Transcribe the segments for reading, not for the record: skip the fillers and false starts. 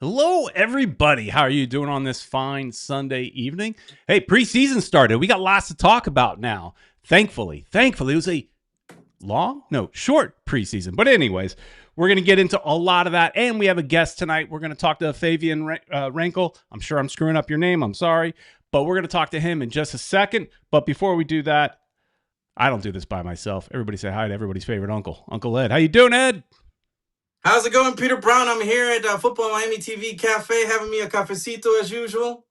Hello, everybody. How are you doing on this fine Sunday evening? Hey, preseason started. We got lots to talk about now. Thankfully, it was a short preseason. But anyways, we're going to get into a lot of that. And we have a guest tonight. We're going to talk to Favian Renkel. I'm sure I'm screwing up your name. I'm sorry. But we're going to talk to him in just a second. But before we do that, I don't do this by myself. Everybody say hi to everybody's favorite uncle, Uncle Ed. How you doing, Ed? How's it going, Peter Brown? I'm here at Futbol Miami TV Cafe having me a cafecito as usual.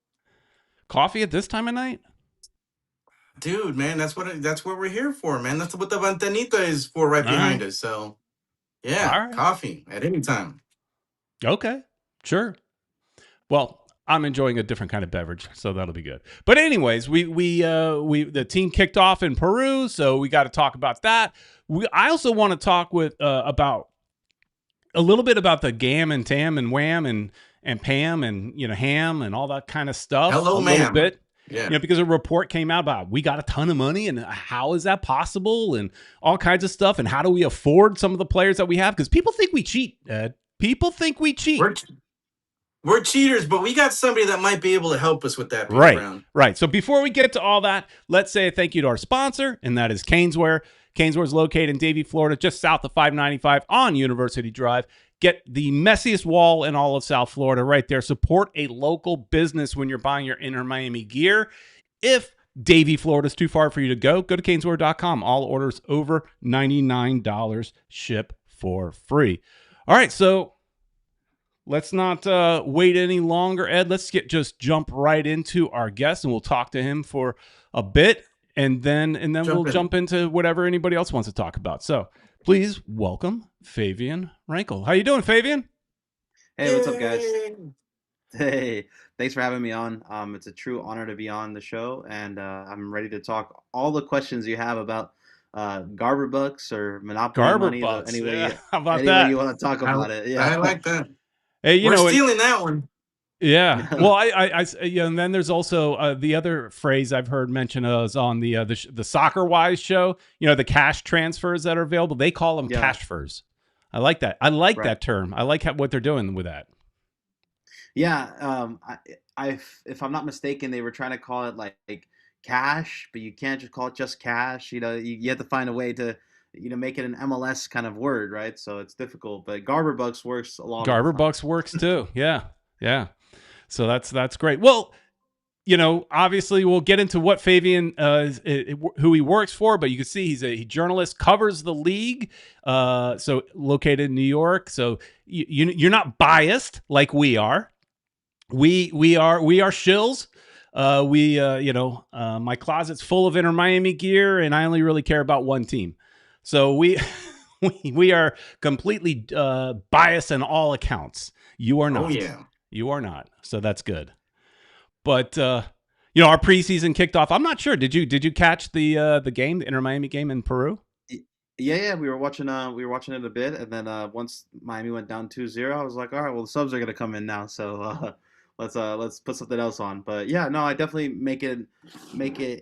Coffee at this time of night? Dude, man, that's what we're here for, man. That's what the ventanita is for right behind us. So, yeah, All right. coffee at any time. Okay, sure. Well, I'm enjoying a different kind of beverage, so that'll be good. But anyways, the team kicked off in Peru, so we got to talk about that. I also want to talk about a little bit about the Gam and Tam and Wham and Pam and Ham and all that kind of stuff. Hello, a ma'am. little bit. Yeah. Because a report came out about we got a ton of money and how is that possible and all kinds of stuff and how do we afford some of the players that we have? Because people think we cheat, Ed. People think we cheat. We're cheaters, but we got somebody that might be able to help us with that, Peter Brown. Right. So before we get to all that, let's say a thank you to our sponsor, and that is Caneswear. Caneswear is located in Davie, Florida, just south of 595 on University Drive. Get the messiest wall in all of South Florida right there. Support a local business when you're buying your Inter Miami gear. If Davie, Florida is too far for you to go to caneswear.com. All orders over $99 ship for free. All right, so let's not wait any longer, Ed. Let's just jump right into our guest, and we'll talk to him for a bit, and then we'll jump into whatever anybody else wants to talk about. So please welcome Favian Renkel. How you doing, Favian? Hey, what's up, guys? Hey, thanks for having me on. It's a true honor to be on the show, and I'm ready to talk all the questions you have about Garber Bucks or Monopoly Garber money. Bucks. Anyway, yeah. How about any that? way you want to talk about it. Yeah, I like that. Hey, we're stealing that one. Yeah. Well, and then there's also the other phrase I've heard mentioned is on the Soccer Wise show. The cash transfers that are available. They call them cashfers. I like that. I like that term. I like what they're doing with that. Yeah. If I'm not mistaken, they were trying to call it like cash, but you can't just call it just cash. You have to find a way to make it an MLS kind of word, right? So it's difficult. But Garber Bucks works along. Garber Bucks works too. Yeah. So that's great. Well, obviously we'll get into what Favian, who he works for, but you can see he's a journalist, covers the league, so located in New York. So you're not biased like we are. We are shills. My closet's full of Inter Miami gear, and I only really care about one team. So we are completely biased in all accounts. You are not. Oh yeah. You are not. So that's good. But our preseason kicked off. I'm not sure. Did you catch the game, the Inter Miami game in Peru? Yeah, we were watching it a bit, and then once Miami went down 2-0, I was like, all right, well the subs are gonna come in now, so let's put something else on. But yeah, no, I definitely make it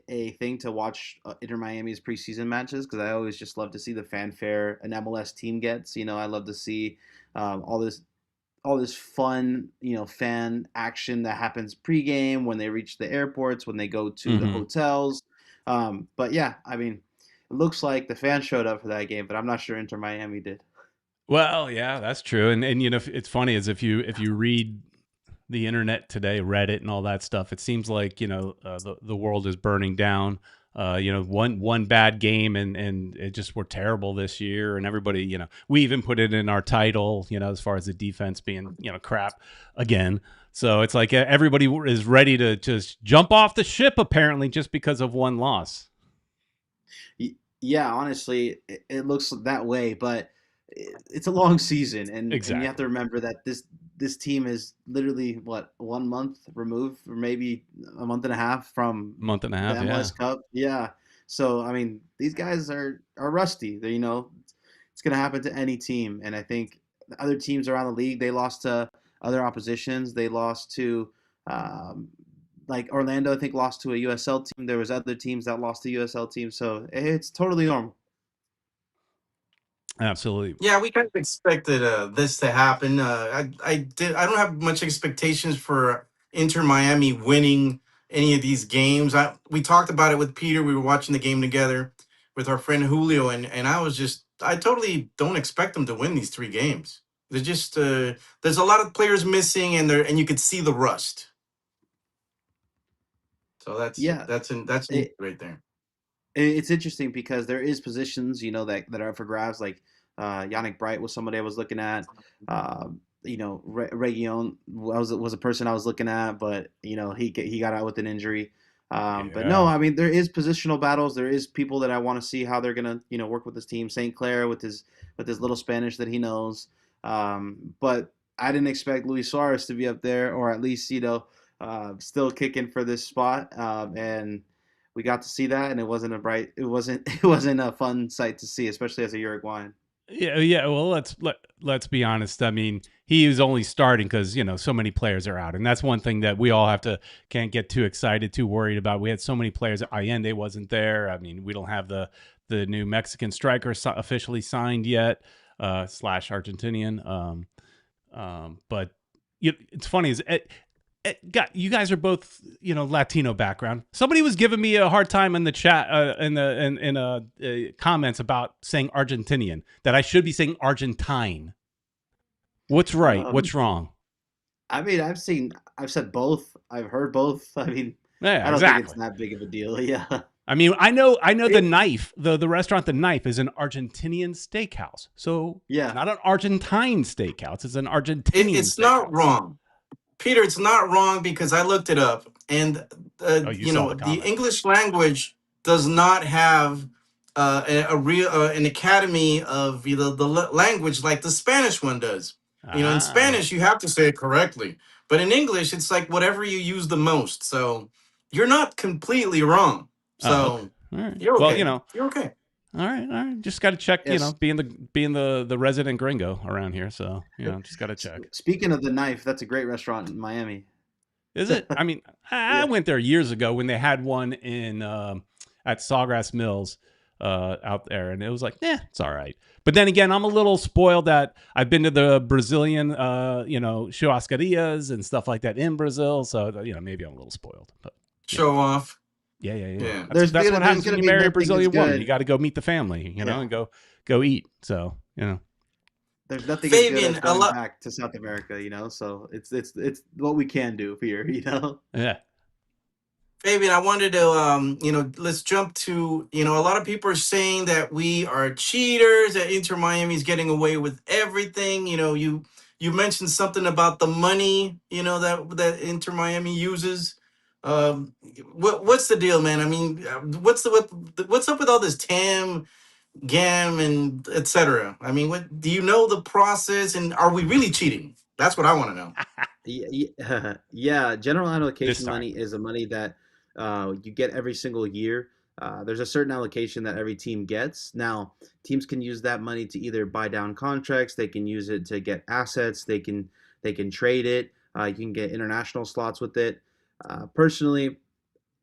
a thing to watch Inter Miami's preseason matches because I always just love to see the fanfare an MLS team gets. I love to see all this fun, fan action that happens pregame when they reach the airports, when they go to the hotels. But yeah, I mean, it looks like the fans showed up for that game, but I'm not sure Inter Miami did. Well, yeah, that's true. And it's funny is if you read the internet today, Reddit and all that stuff, it seems like the world is burning down. One bad game and it just were terrible this year, and everybody, we even put it in our title, as far as the defense being, crap again. So it's like everybody is ready to just jump off the ship apparently just because of one loss. Yeah, honestly, it looks that way, but it's a long season, and you have to remember that this team is literally 1 month removed, or maybe a month and a half from the MLS Cup. Yeah. So I mean, these guys are rusty. It's gonna happen to any team, and I think other teams around the league, they lost to other oppositions. They lost to like Orlando, I think, lost to a USL team. There was other teams that lost to USL teams, so it's totally normal. Absolutely. Yeah, we kind of expected this to happen. I don't have much expectations for Inter Miami winning any of these games. We talked about it with Peter. We were watching the game together with our friend Julio, and I totally don't expect them to win these 3 games. They're just there's a lot of players missing, and you could see the rust. So Yeah, that's neat it, right there. it's interesting because there is positions, that are up for grabs. Like Yannick Bright was somebody I was looking at. Region was a person I was looking at, but he got out with an injury. But no, Yeah. I mean there is positional battles. There is people that I want to see how they're gonna work with this team. St. Clair with his little Spanish that he knows. But I didn't expect Luis Suarez to be up there, or at least still kicking for this spot. And we got to see that, and it wasn't a fun sight to see, especially as a Uruguayan. Yeah, yeah. Well, let's be honest. I mean, he was only starting because so many players are out, and that's one thing that we all can't get too excited, too worried about. We had so many players. Allende wasn't there. I mean, we don't have the new Mexican striker officially signed yet, slash Argentinian. But it's funny is you guys are both Latino background. Somebody was giving me a hard time in the chat in comments about saying Argentinian, that I should be saying Argentine. What's right? Um, What's wrong? I mean, I've said both. I've heard both. I mean, Yeah, I don't think it's exactly. that big of a deal. Yeah. I mean, I know the It, Knife, the restaurant The Knife is an Argentinian steakhouse. So it's yeah. not an Argentine steakhouse, it's an Argentinian It's not steakhouse. wrong. Peter, it's not wrong because I looked it up, and Oh, you saw the the comment. English language does not have a real an academy of the language like the Spanish one does. In Ah. Spanish you have to say it correctly, but in English it's like whatever you use the most. So you're not completely wrong. Oh, okay. So All right. you're Well, okay. You're okay. all right, all right. Just got to check, Yes. being the resident gringo around here. So, just got to check. Speaking of the Knife, that's a great restaurant in Miami. Is it? I mean, I Yeah. went there years ago when they had one in at Sawgrass Mills out there, and it was like, it's all right. But then again, I'm a little spoiled that I've been to the Brazilian, churrascarias and stuff like that in Brazil. So, maybe I'm a little spoiled. But Show off. yeah. Yeah. That's what happens when gonna you be marry a nothing that's Brazilian woman. You good. got to go meet the family, Yeah. and go eat. So, There's nothing as good Fabian, as a going lot. back to South America. So it's what we can do here. yeah. Fabian, I wanted to, let's jump to, a lot of people are saying that we are cheaters, that Inter Miami is getting away with everything. You mentioned something about the money, that Inter Miami uses. What's the deal, man? I mean, what's up with all this TAM, GAM, and etc.? I mean, what do you know the process, and are we really cheating? That's what I want to know. Yeah, yeah. General This allocation time. money is a money that you get every single year. There's a certain allocation that every team gets. Now, teams can use that money to either buy down contracts. They can use it to get assets. They can trade it. You can get international slots with it. Personally,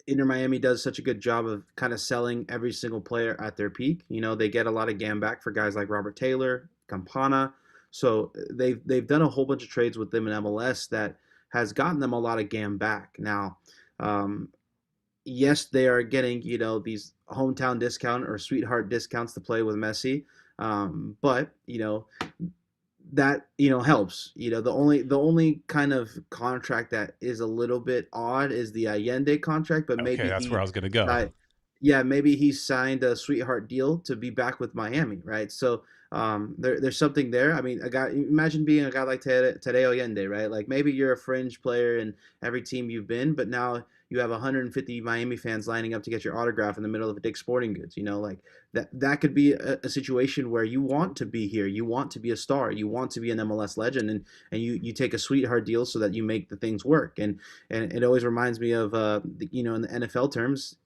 Inter Miami does such a good job of kind of selling every single player at their peak. They get a lot of GAM back for guys like Robert Taylor, Campana. So they've done a whole bunch of trades with them in MLS that has gotten them a lot of GAM back. Now, um, yes, they are getting these hometown discount or sweetheart discounts to play with Messi, but that helps. The only kind of contract that is a little bit odd is the Allende contract, but Okay, maybe that's where I was going to go. yeah, maybe he signed a sweetheart deal to be back with Miami, right? So there's something there. I mean, imagine being a guy like Tadeo Allende, right? Like maybe you're a fringe player in every team you've been, but now you have 150 Miami fans lining up to get your autograph in the middle of a Dick's Sporting Goods. Like that could be a situation where you want to be here, you want to be a star, you want to be an MLS legend, and you take a sweetheart deal so that you make the things work. And it always reminds me of in the NFL terms,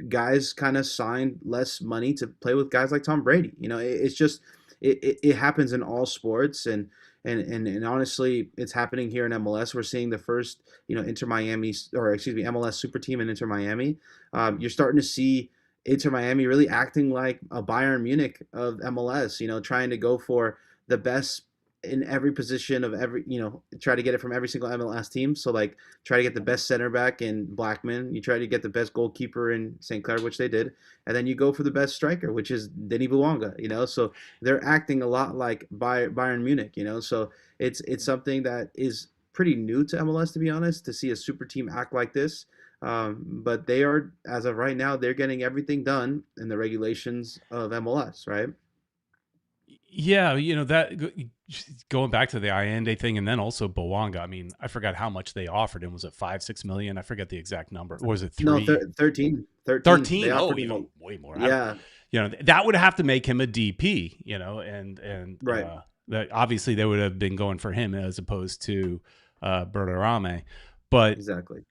guys kind of signed less money to play with guys like Tom Brady. It's just it happens in all sports, and honestly, it's happening here in MLS. We're seeing the first Inter Miami, or excuse me, MLS super team in Inter Miami. You're starting to see Inter Miami really acting like a Bayern Munich of MLS, trying to go for the best in every position of every, try to get it from every single MLS team. So like try to get the best center back in Blackman, you try to get the best goalkeeper in St. Clair, which they did, and then you go for the best striker, which is Denis Bouanga, So they're acting a lot like Bayern Munich, So it's something that is pretty new to MLS, to be honest, to see a super team act like this. But they are, as of right now, they're getting everything done in the regulations of MLS, right? Yeah, that going back to the Allende thing, and then also Bowanga. I mean, I forgot how much they offered him. Was it 5-6 million? I forget the exact number. Or was it No, three? 13. 13. They Oh, offered him even way more. yeah, That would have to make him a DP. And right. that obviously they would have been going for him as opposed to Berterame, but Exactly.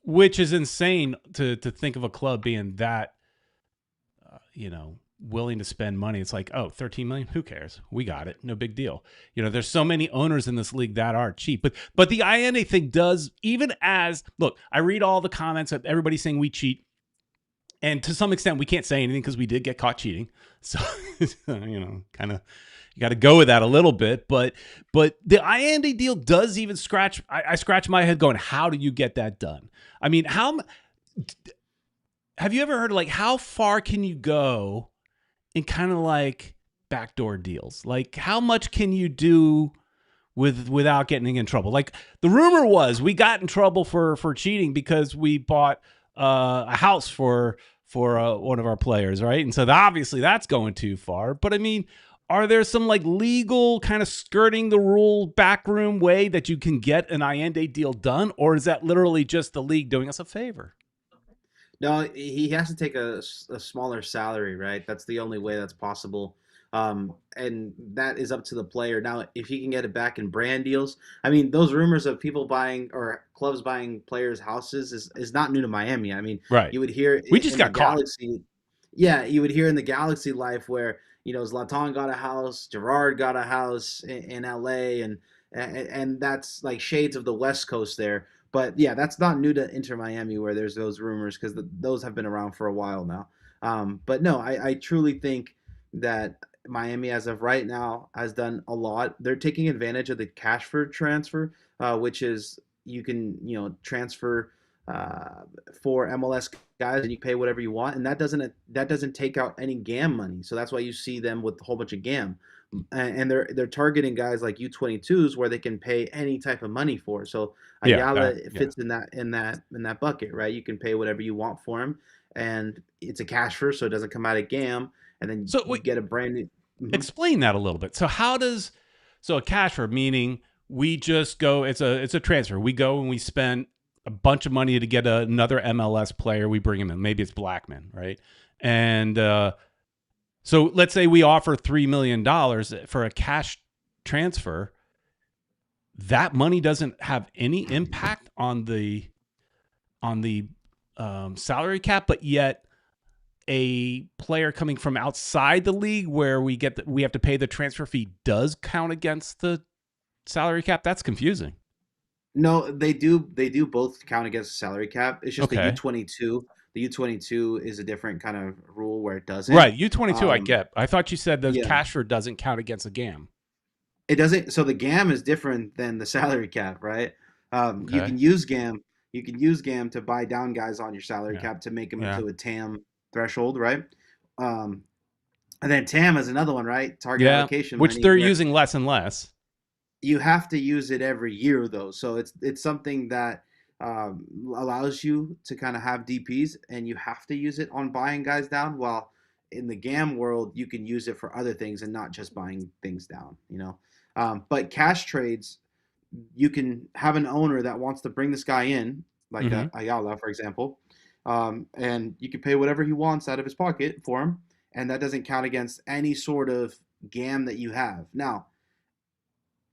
which is insane to think of a club being that willing to spend money. It's like, oh, 13 million, who cares? We got it, no big deal. There's so many owners in this league that are cheap, but the INA thing does, even as, look, I read all the comments of everybody saying we cheat, and to some extent we can't say anything because we did get caught cheating, so kind of you got to go with that a little bit, but the IND deal does even scratch. I scratch my head going, how do you get that done? I mean, have you ever heard like how far can you go in kind of like backdoor deals? Like how much can you do without getting in trouble? Like the rumor was we got in trouble for cheating because we bought a house for one of our players, right? And so obviously that's going too far. But I mean, are there some like legal kind of skirting the rule backroom way that you can get an IND deal done? Or is that literally just the league doing us a favor? No, he has to take a smaller salary, right? That's the only way that's possible. And that is up to the player. Now, if he can get it back in brand deals, I mean, those rumors of people buying or clubs buying players' houses is not new to Miami. I mean, Right. you would hear We just in the got caught. Galaxy, yeah, you would hear in the Galaxy life where Zlatan got a house, Gerard got a house in LA, and that's like shades of the West Coast there. But yeah, that's not new to Inter Miami where there's those rumors because those have been around for a while now. But no, I truly think that Miami, as of right now, has done a lot. They're taking advantage of the cash for transfer, which is you can transfer for MLS guys and you pay whatever you want, and that doesn't take out any GAM money. So that's why you see them with a whole bunch of GAM, and they're targeting guys like U22s where they can pay any type of money for. So Ayala fits in that bucket, right? You can pay whatever you want for him, and it's a cash for, so it doesn't come out of GAM, and then you get a brand new. Explain that a little bit. So a cash for, meaning we just go, it's a transfer. We go and we spend a bunch of money to get another MLS player. We bring him in. Maybe it's Blackman, right? And so let's say we offer $3 million for a cash transfer. That money doesn't have any impact on the salary cap, but yet a player coming from outside the league where we have to pay the transfer fee does count against the salary cap. That's confusing. No, they do both count against the salary cap. It's just Okay. the U22. The U22 is a different kind of rule where it doesn't. Right, U22 I get. I thought you said the Yeah. cash for doesn't count against the GAM. It doesn't. So the GAM is different than the salary cap, right? Okay. You can use GAM. You can use GAM to buy down guys on your salary Yeah. cap to make them Yeah. into a TAM threshold, right? And then TAM is another one, right? Target allocation, which money, they're where using less and less. you have to use it every year, though. So it's something that allows you to kind of have DPs, and you have to use it on buying guys down. While in the GAM world, you can use it for other things and not just buying things down. But cash trades, you can have an owner that wants to bring this guy in, like Ayala, for example, and you can pay whatever he wants out of his pocket for him, and that doesn't count against any sort of GAM that you have. Now,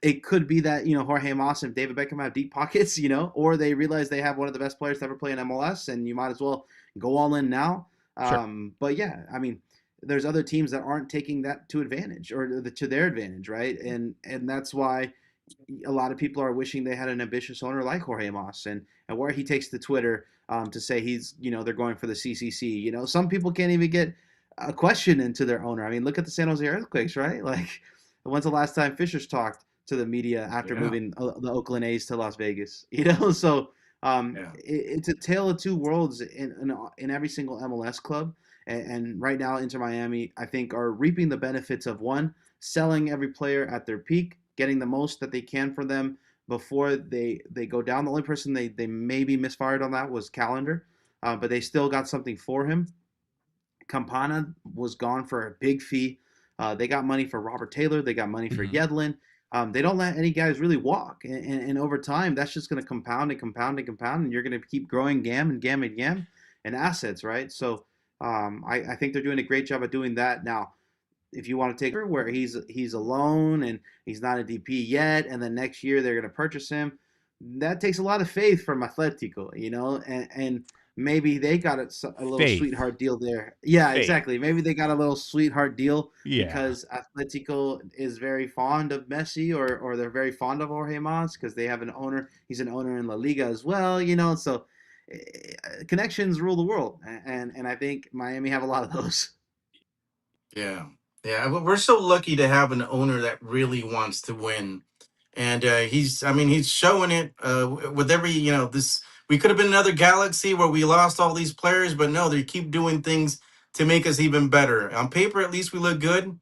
it could be that Jorge Mas and David Beckham have deep pockets, or they realize they have one of the best players to ever play in MLS, and you might as well go all in now. Sure. But yeah, I mean, there's other teams that aren't taking that to advantage or to their advantage, right? And that's why a lot of people are wishing they had an ambitious owner like Jorge Mas, and where he takes to Twitter to say he's, they're going for the CCC. Some people can't even get a question into their owner. I mean, look at the San Jose Earthquakes, right? Like, when's the last time Fisher's talked to the media after Yeah. moving the Oakland A's to Las Vegas? So Yeah. it's a tale of two worlds in every single MLS club. And right now, Inter Miami, I think, are reaping the benefits of one, selling every player at their peak, getting the most that they can for them before they go down. The only person they maybe misfired on that was Calendar, but they still got something for him. Campana was gone for a big fee. They got money for Robert Taylor. They got money for Mhm. Yedlin. They don't let any guys really walk, and over time, that's just going to compound and compound and compound, and you're going to keep growing GAM and GAM and GAM and assets, right? So I think they're doing a great job of doing that. Now, if you want to take where he's alone and he's not a DP yet, and then next year they're going to purchase him, that takes a lot of faith from Atletico, and maybe they got a little Faith. sweetheart deal there. Yeah, Faith. exactly. Maybe they got a little sweetheart deal Yeah. because Atletico is very fond of Messi, or they're very fond of Jorge Mas because they have an owner. He's an owner in La Liga as well, So connections rule the world, and I think Miami have a lot of those. Yeah. Yeah. We're so lucky to have an owner that really wants to win. And I mean, he's showing it with every, this. We could have been another Galaxy where we lost all these players, but no, they keep doing things to make us even better. On paper, at least we look good.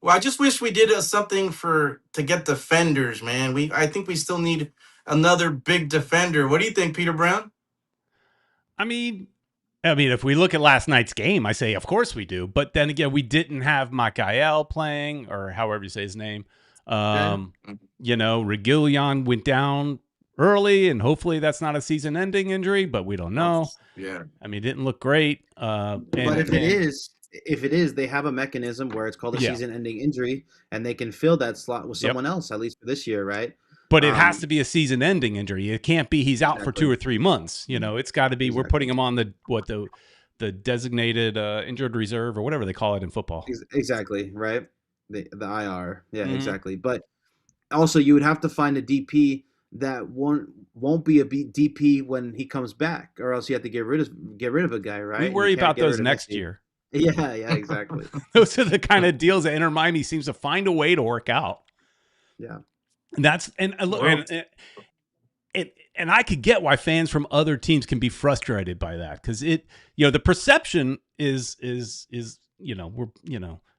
Well, I just wish we did something to get defenders, man. I think we still need another big defender. What do you think, Peter Brown? I mean, if we look at last night's game, I say, of course we do. But then again, we didn't have Mikael playing, or however you say his name. Okay. Reguilon went down early, and hopefully that's not a season-ending injury, but we don't know. Yeah. I mean, it didn't look great. But if it is, they have a mechanism where it's called a Yeah. season-ending injury, and they can fill that slot with Yep. someone else, at least for this year, right? But it has to be a season-ending injury. It can't be he's out for Exactly. 2 or 3 months. It's got to be we're putting him on the designated injured reserve or whatever they call it in football. Exactly, right? The IR, yeah, Mhm. exactly. But also, you would have to find a DP that won't be a DP when he comes back, or else you have to get rid of a guy, right? We And worry you can't about get those rid of next Messi. year. Yeah, exactly. Those are the kind of deals that Inter Miami seems to find a way to work out. Yeah. And that's and I could get why fans from other teams can be frustrated by that, because the perception is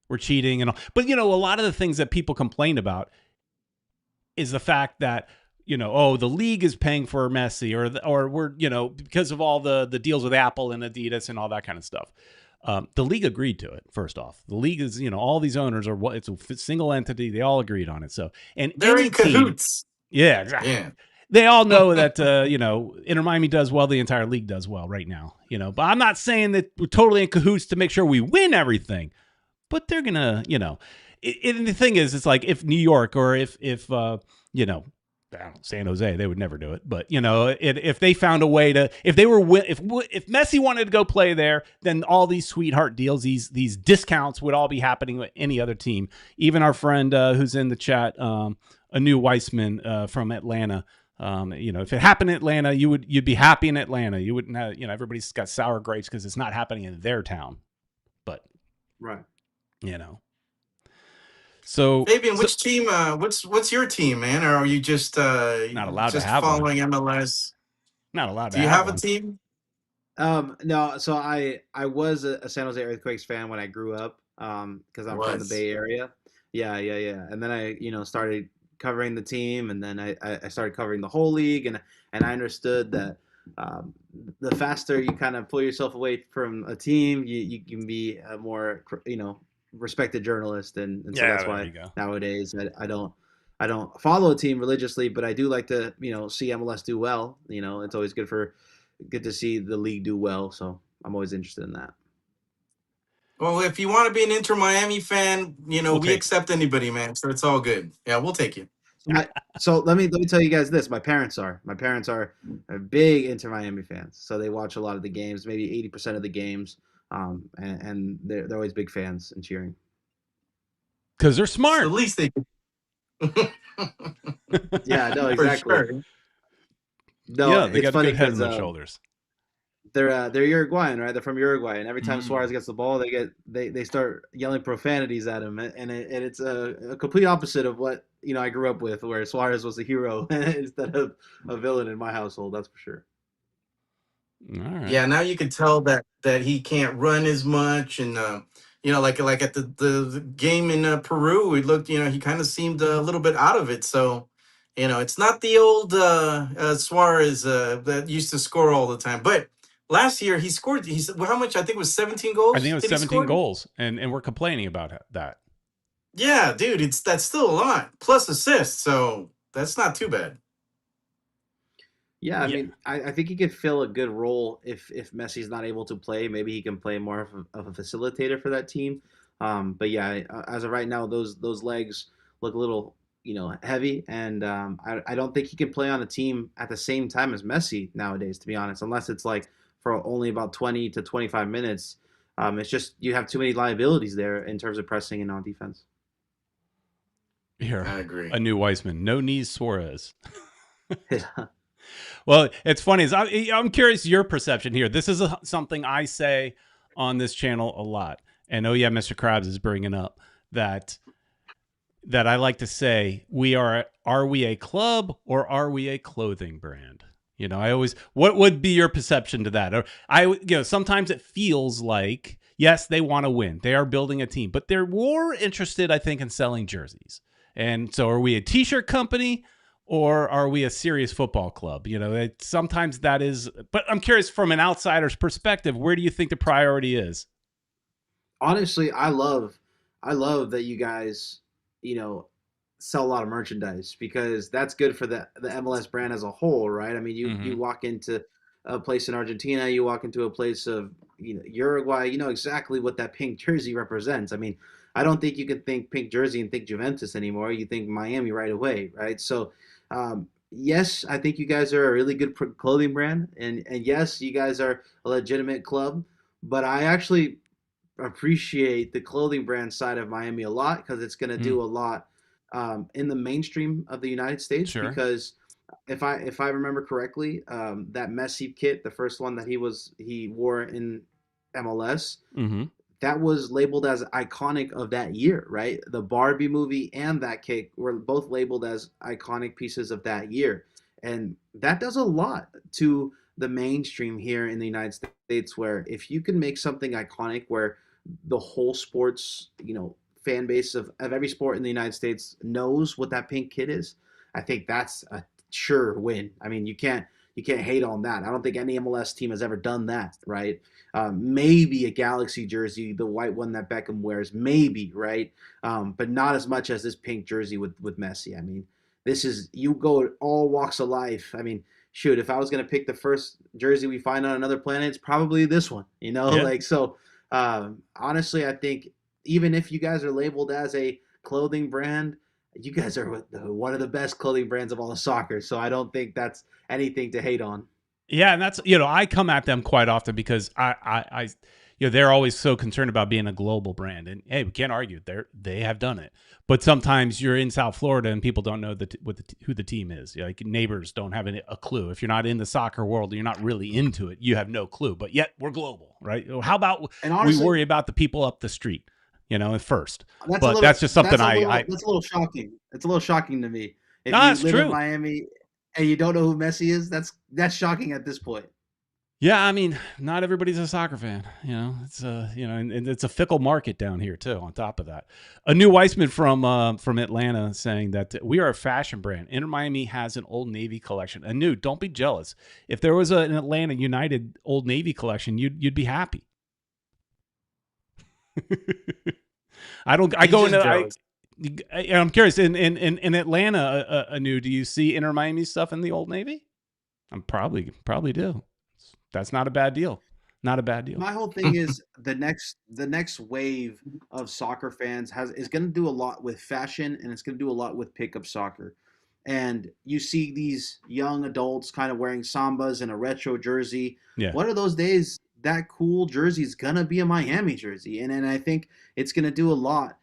we're cheating and all, but a lot of the things that people complain about is the fact that the league is paying for Messi, or we're because of all the deals with Apple and Adidas and all that kind of stuff. The league agreed to it. First off, the league is all these owners are it's a single entity. They all agreed on it. So and They're any in team, cahoots. yeah, exactly. Yeah. They all know that Inter Miami does well. The entire league does well right now. But I'm not saying that we're totally in cahoots to make sure we win everything. But they're gonna, and the thing is, it's like if New York or if San Jose, they would never do it. But if they found a way to, if Messi wanted to go play there, then all these sweetheart deals, these discounts would all be happening with any other team. Even our friend who's in the chat, Anu Weissman from Atlanta. If it happened in Atlanta, you'd be happy in Atlanta. You wouldn't have, everybody's got sour grapes because it's not happening in their town. But Right. So Fabian, which team? What's your team, man? Or are you just not allowed just to have following one. MLS? Not allowed to Do you have have a one. team? No, so I was a San Jose Earthquakes fan when I grew up, because I'm from the Bay Area. Yeah. And then I, started covering the team, and then I started covering the whole league, and I understood that the faster you kind of pull yourself away from a team, you can be a more, respected journalist, and so that's why nowadays I don't follow a team religiously, but I do like to see MLS do well. It's always good to see the league do well, so I'm always interested in that. Well, if you want to be an Inter Miami fan, we accept anybody, man. So it's all good. Yeah, we'll take you. So let me tell you guys this. My parents are big Inter Miami fans, so they watch a lot of the games, maybe 80% of the games, and they're always big fans and cheering. Because they're smart. So at least they can. Yeah, no, For exactly. sure. No, Yeah, they it's got a funny good head on because their shoulders. they're Uruguayan, right? They're from Uruguay, and every time Suarez Mm. gets the ball, they start yelling profanities at him, and it's a complete opposite of what I grew up with, where Suarez was a hero instead of a villain in my household. That's for sure. All right. Yeah, now you can tell that he can't run as much, and like at the game in Peru, it looked, he kind of seemed a little bit out of it. So, it's not the old Suarez that used to score all the time. But last year he scored. Well, how much? I think it was 17 I think it goals. was Did he 17 score? goals, and we're complaining about that. Yeah, dude, that's still a lot plus assists. So that's not too bad. Yeah, I Yeah. mean, I think he could fill a good role if Messi's not able to play. Maybe he can play more of a facilitator for that team. But yeah, as of right now, those legs look a little heavy, and I don't think he can play on a team at the same time as Messi nowadays. To be honest, unless it's like for only about 20 to 25 minutes. It's just you have too many liabilities there in terms of pressing and on defense. Here, I agree. a new Weissman. No knees Suarez. Yeah. Well, it's funny. I'm curious your perception here. This is something I say on this channel a lot. And oh yeah, Mr. Krabs is bringing up that I like to say are we a club or are we a clothing brand? I always, what would be your perception to that? Or sometimes it feels like, yes, they want to win. They are building a team, but they're more interested, I think, in selling jerseys. And so are we a t-shirt company or are we a serious football club? Sometimes that is, but I'm curious from an outsider's perspective, where do you think the priority is? Honestly, I love that you guys, you know, sell a lot of merchandise because that's good for the MLS brand as a whole, right? I mean, you Mm-hmm. walk into a place in Argentina, you walk into a place of Uruguay, you know exactly what that pink jersey represents. I mean, I don't think you can think pink jersey and think Juventus anymore. You think Miami right away, right? So, yes, I think you guys are a really good clothing brand, and yes, you guys are a legitimate club. But I actually appreciate the clothing brand side of Miami a lot because it's going to Mm, do a lot in the mainstream of the United States. sure. Because if I remember correctly, that Messi kit, the first one that he wore in MLS, Mm-hmm. that was labeled as iconic of that year, right? The Barbie movie and that cake were both labeled as iconic pieces of that year. And that does a lot to the mainstream here in the United States, where if you can make something iconic where the whole sports, fan base of every sport in the United States knows what that pink kid is, I think that's a sure win. I mean, you can't hate on that. I don't think any MLS team has ever done that, right? Maybe a Galaxy jersey, the white one that Beckham wears, maybe, right? But not as much as this pink jersey with Messi. I mean, this is you go all walks of life. I mean, shoot, if I was gonna pick the first jersey we find on another planet, it's probably this one. Yeah. Like so. Honestly, I think even if you guys are labeled as a clothing brand, you guys are one of the best clothing brands of all of soccer. So I don't think that's anything to hate on. Yeah, and that's I come at them quite often because I they're always so concerned about being a global brand, and hey, we can't argue they have done it. But sometimes you're in South Florida and people don't know who the team is. Like neighbors don't have a clue. If you're not in the soccer world, you're not really into it. You have no clue. But yet we're global, right? How about And we honestly, worry about the people up the street, at first. that's a But little that's just something I that's a little shocking. It's a little shocking to me. If no, you it's live in true. Miami and you don't know who Messi is, that's shocking at this point. Yeah, I mean, not everybody's a soccer fan. It's and it's a fickle market down here too. On top of that, a new Weissman from Atlanta saying that we are a fashion brand. Inter Miami has an Old Navy collection. A new. Don't be jealous. If there was an Atlanta United Old Navy collection, you'd be happy. I don't. I He's go just into. jealous. I'm curious. In Atlanta, a new. Do you see Inter Miami stuff in the Old Navy? I'm probably do. That's not a bad deal. Not a bad deal. My whole thing is the next wave of soccer fans is going to do a lot with fashion and it's going to do a lot with pickup soccer. And you see these young adults kind of wearing sambas and a retro jersey. Yeah. One of those days, that cool jersey is going to be a Miami jersey. And I think it's going to do a lot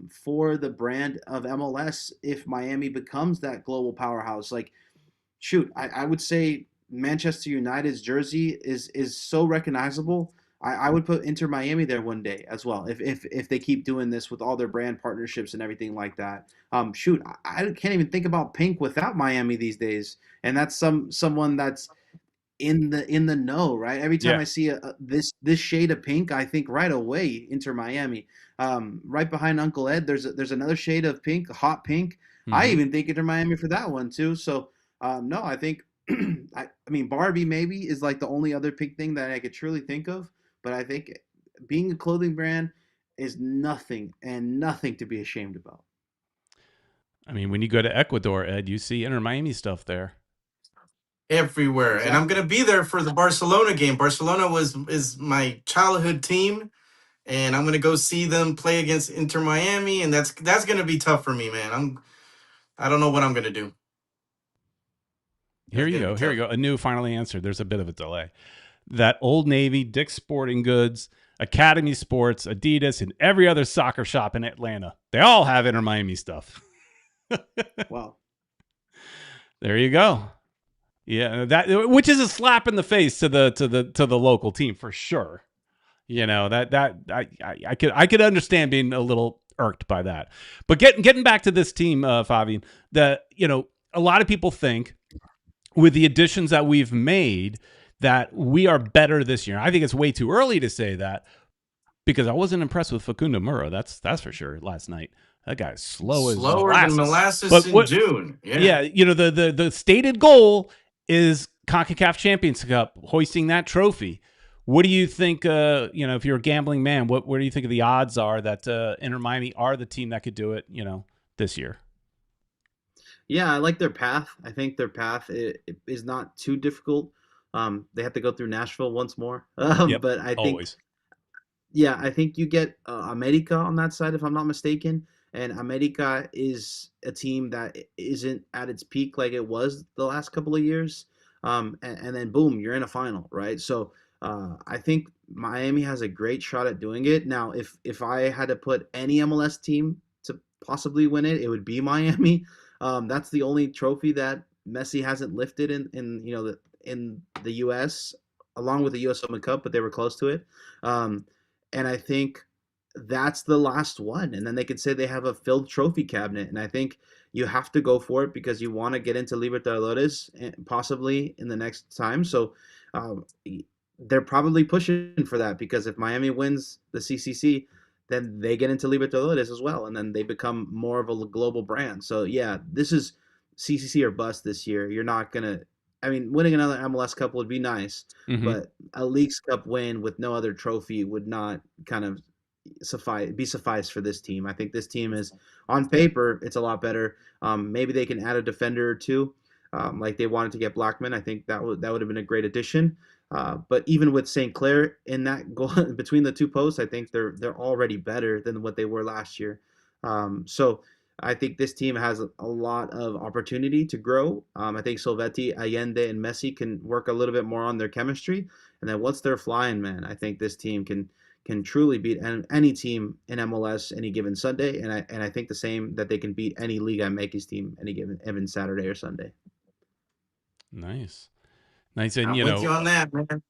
for the brand of MLS if Miami becomes that global powerhouse. Like, shoot, I would say Manchester United's jersey is so recognizable. I would put Inter Miami there one day as well if they keep doing this with all their brand partnerships and everything like that. Shoot, I can't even think about pink without Miami these days, and that's someone that's in the know, right? Every time Yeah. I see this shade of pink, I think right away Inter Miami. Right behind Uncle Ed, there's another shade of pink, hot pink. I Hmm. even think Inter Miami for that one too. So no, I think I mean Barbie maybe is like the only other pink thing that I could truly think of, but I think being a clothing brand is nothing to be ashamed about. I mean, when you go to Ecuador, Ed, you see Inter Miami stuff there. everywhere. And I'm Exactly. gonna be there for the Barcelona game. Barcelona is my childhood team, and I'm gonna go see them play against Inter Miami, and that's gonna be tough for me, man. I don't know what I'm gonna do. Here That's you gonna be go. Here you tough. go. A new finally answered. There's a bit of a delay. That Old Navy, Dick's Sporting Goods, Academy Sports, Adidas, and every other soccer shop in Atlanta, they all have Inter Miami stuff. Wow. There you go. Yeah, that which is a slap in the face to the local team for sure. I could understand being a little irked by that. But getting back to this team, Fabian, that a lot of people think with the additions that we've made that we are better this year. I think it's way too early to say that because I wasn't impressed with Facundo Murro. That's for sure. Last night, that guy's slow as Slower than molasses. molasses But in what? June. Yeah. Yeah, the stated goal is CONCACAF Champions Cup, hoisting that trophy. What do you think? If you're a gambling man, what do you think of the odds are that Inter Miami are the team that could do it? This year. Yeah, I like their path. I think their path is not too difficult. They have to go through Nashville once more, Yep, but I think always. yeah, I think you get America on that side, if I'm not mistaken. And America is a team that isn't at its peak like it was the last couple of years. And then boom, you're in a final, right? So I think Miami has a great shot at doing it. Now, if I had to put any MLS team to possibly win it, it would be Miami. That's the only trophy that Messi hasn't lifted in the U.S. along with the U.S. Open Cup, but they were close to it. And I think that's the last one. And then they could say they have a filled trophy cabinet. And I think you have to go for it because you want to get into Libertadores possibly in the next time. So um, they're probably pushing for that because if Miami wins the CCC, then they get into Libertadores as well. And then they become more of a global brand. So yeah, this is CCC or bust this year. You're not going to. I mean, winning another MLS Cup would be nice, Hmm. but a Leagues Cup win with no other trophy would not kind of suffice for this team. I think this team is on paper it's a lot better. Maybe they can add a defender or two, like they wanted to get Blackman. I think that would have been a great addition. But even with St. Clair in that goal between the two posts, I think they're already better than what they were last year. So I think this team has a lot of opportunity to grow. I think Solvetti, Allende, and Messi can work a little bit more on their chemistry. And then once they're flying, man, I think this team can truly beat any team in MLS any given Sunday. And I think the same that they can beat any Liga MX team any given Saturday or Sunday. Nice, nice, and I'm with you on that, man.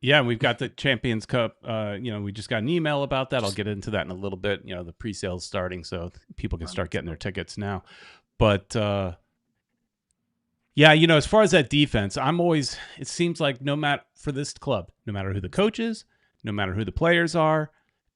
yeah, we've got the Champions Cup. We just got an email about that. I'll get into that in a little bit. The pre-sale's starting, so people can start getting their tickets now. But yeah, as far as that defense, it seems like no matter for this club, no matter who the coach is, no matter who the players are,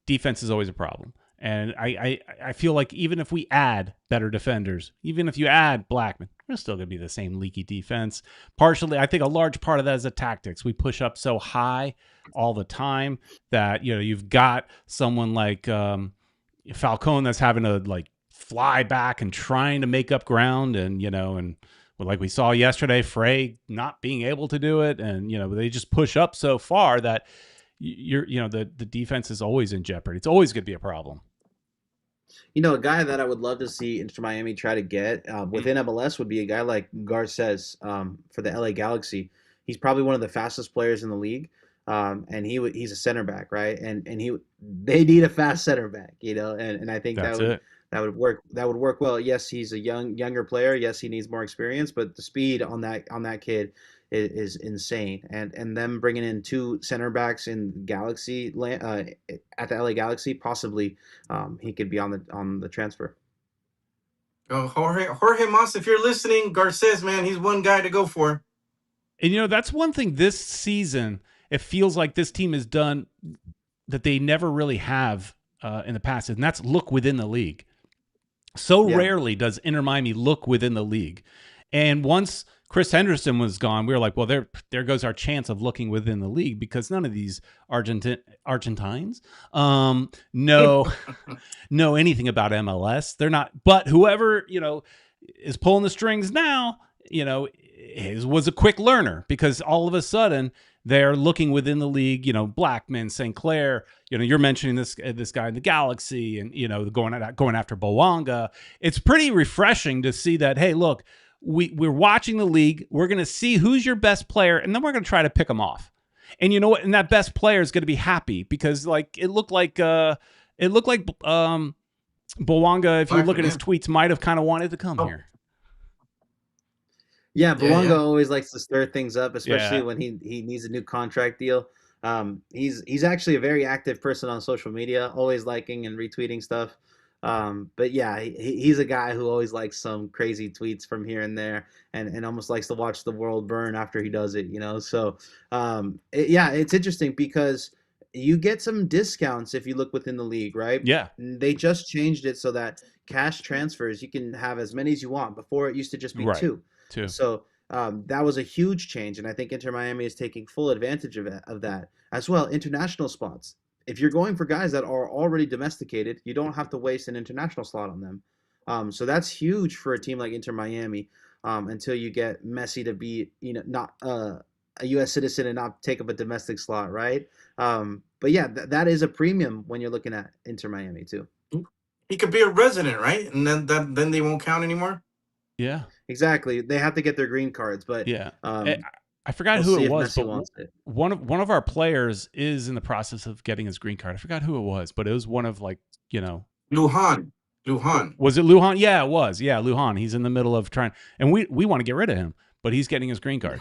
defense is always a problem. And I feel like even if we add better defenders, even if you add Blackman, we're still going to be the same leaky defense. Partially, I think a large part of that is the tactics. We push up so high all the time that, you've got someone like Falcone that's having to like fly back and trying to make up ground and like we saw yesterday, Frey not being able to do it. And, they just push up so far that the defense is always in jeopardy. It's always going to be a problem. A guy that I would love to see Inter Miami try to get within MLS would be a guy like Garces for the LA Galaxy. He's probably one of the fastest players in the league, and he's a center back, right? And they need a fast center back, and I think That's it. that would work well. Yes, he's a younger player. Yes, he needs more experience, but the speed on that kid is insane. And them bringing in two center backs in at the LA Galaxy, possibly he could be on the transfer. Jorge Mas, if you're listening, Garces, man, he's one guy to go for. And that's one thing this season. It feels like this team has done that they never really have in the past, and that's look within the league. So rarely does Inter Miami look within the league. And once Chris Henderson was gone, we were like, well, there goes our chance of looking within the league, because none of these Argentines know anything about MLS. They're not, but whoever, is pulling the strings now, was a quick learner, because all of a sudden they're looking within the league, Blackman, St. Clair, you're mentioning this guy in the Galaxy, and, going after Bowanga. It's pretty refreshing to see that, hey, look, we're watching the league. We're going to see who's your best player, and then we're going to try to pick them off. And you know what? And that best player is going to be happy, because it looked like Bowanga, if you look at his tweets, might have kind of wanted to come here. Yeah, Bowanga always likes to stir things up, especially when he needs a new contract deal. He's actually a very active person on social media, always liking and retweeting stuff. But yeah, he's a guy who always likes some crazy tweets from here and there, and almost likes to watch the world burn after he does it, So, it's interesting because you get some discounts if you look within the league, right? Yeah. They just changed it so that cash transfers, you can have as many as you want. Before, it used to just be two. So that was a huge change, and I think Inter Miami is taking full advantage of that as well. International spots. If you're going for guys that are already domesticated, you don't have to waste an international slot on them. So that's huge for a team like Inter Miami, until you get Messi to be, not a U.S. citizen and not take up a domestic slot, right? But yeah, that is a premium when you're looking at Inter Miami too. He could be a resident, right? And then they won't count anymore. Yeah, exactly. They have to get their green cards, but I forgot who it was, but one of our players is in the process of getting his green card. I forgot who it was, but it was one of Lujan. Was it Lujan? Yeah, it was. Yeah, Lujan. He's in the middle of trying, and we want to get rid of him, but he's getting his green card.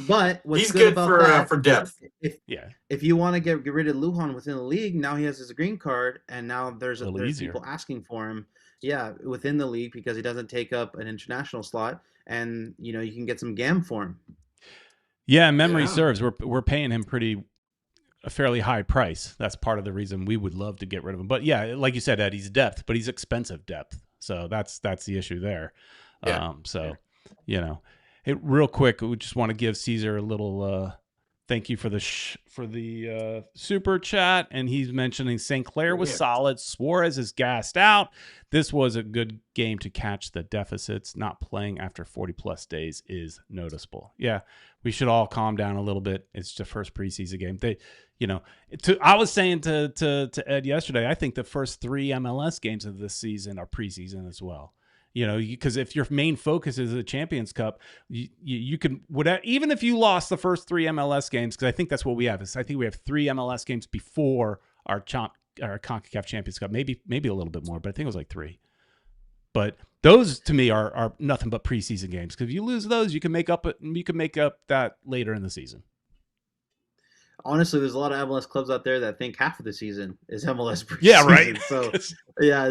But what's he's good about for depth. If you want to get rid of Lujan within the league, now he has his green card, and now there's people asking for him. Yeah, within the league, because he doesn't take up an international slot, and you can get some GAM for him. Yeah, memory serves. We're paying him a fairly high price. That's part of the reason we would love to get rid of him. But yeah, like you said, Ed, he's depth, but he's expensive depth. So that's the issue there. Real quick, we just want to give Caesar a little thank you for the super chat, and he's mentioning St. Clair was solid. Suarez is gassed out. This was a good game to catch the deficits. Not playing after 40+ days is noticeable. Yeah, we should all calm down a little bit. It's the first preseason game. I was saying to Ed yesterday, I think the first 3 MLS games of this season are preseason as well. Because if your main focus is the Champions Cup, you can, even if you lost the first 3 MLS games, because I think that's what we have. I think we have 3 MLS games before our CONCACAF Champions Cup, maybe a little bit more, but I think it was like 3. But those to me are nothing but preseason games, because if you lose those, you can make up that later in the season. Honestly, there's a lot of MLS clubs out there that think half of the season is MLS preseason. Yeah, right.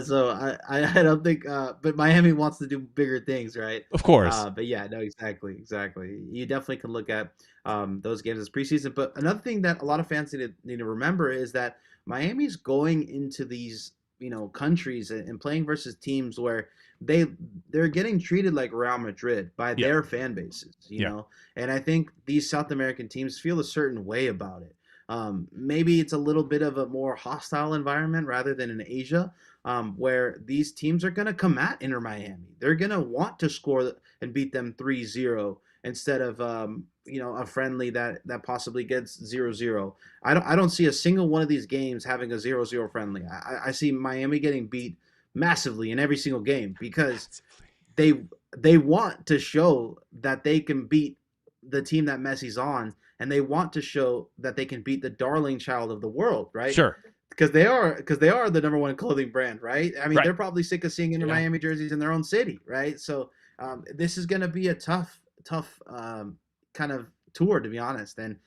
So I don't think, but Miami wants to do bigger things, right? Of course. But yeah, no, exactly. You definitely can look at those games as preseason. But another thing that a lot of fans need to remember is that Miami's going into these countries and playing versus teams where they're getting treated like Real Madrid by their fan bases, you know, and I think these South American teams feel a certain way about it. Maybe it's a little bit of a more hostile environment rather than in Asia, where these teams are going to come at Inter Miami. They're going to want to score and beat them 3-0 instead of a friendly that possibly gets 0-0. I don't see a single one of these games having a 0-0 friendly. I see Miami getting beat massively in every single game, because they want to show that they can beat the team that Messi's on and they want to show that they can beat the darling child of the world, right? Sure. Because they are the number one clothing brand, right? I mean, Right. they're probably sick of seeing Inter Miami jerseys in their own city, right? So this is going to be a tough kind of tour, to be honest. And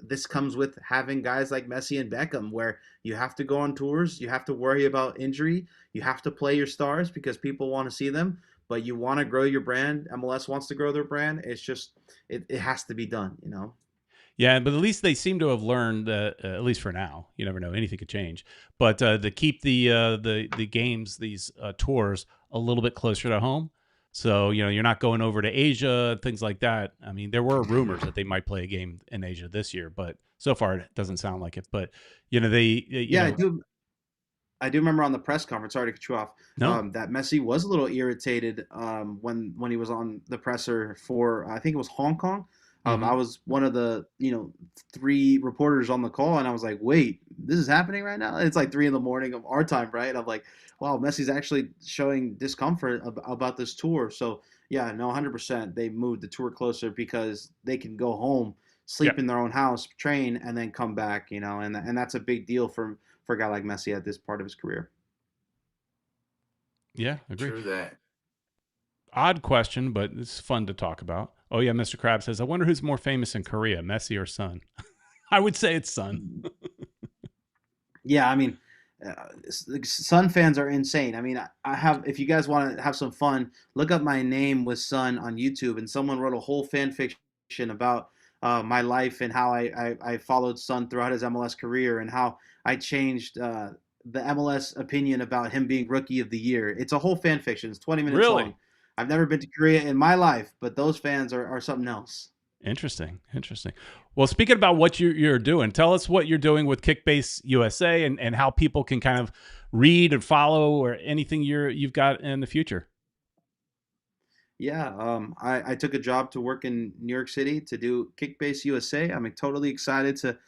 this comes with having guys like Messi and Beckham, where you have to go on tours, you have to worry about injury, you have to play your stars because people want to see them, but you want to grow your brand. MLS wants to grow their brand. It's just it has to be done, you know. Yeah, but at least they seem to have learned, at least for now. You never know; anything could change. But to keep the games, these tours, a little bit closer to home, so you're not going over to Asia, things like that. I mean, there were rumors that they might play a game in Asia this year, but so far it doesn't sound like it. But I do remember on the press conference. Sorry to cut you off. No. That Messi was a little irritated when he was on the presser for I think it was Hong Kong. I was one of the 3 reporters on the call, and I was like, "Wait, this is happening right now?" It's like 3 a.m. of our time, right? And I'm like, "Wow, Messi's actually showing discomfort about this tour." So yeah, no, 100%. They moved the tour closer because they can go home, sleep in their own house, train, and then come back. And that's a big deal for a guy like Messi at this part of his career. Yeah, agree. True that. Odd question, but it's fun to talk about. Oh yeah, Mr. Krabs says, I wonder who's more famous in Korea, Messi or Son? I would say it's Son. Yeah, I mean, Sun fans are insane. I mean, I have. If you guys want to have some fun, look up my name with Sun on YouTube, and someone wrote a whole fan fiction about my life and how I followed Sun throughout his MLS career and how I changed the MLS opinion about him being Rookie of the Year. It's a whole fan fiction. It's 20 minutes long. I've never been to Korea in my life, but those fans are something else. Interesting. Well, speaking about what you're doing, tell us what you're doing with Kickbase USA and how people can kind of read and follow or anything you've got in the future. Yeah, I took a job to work in New York City to do Kickbase USA. I'm totally excited to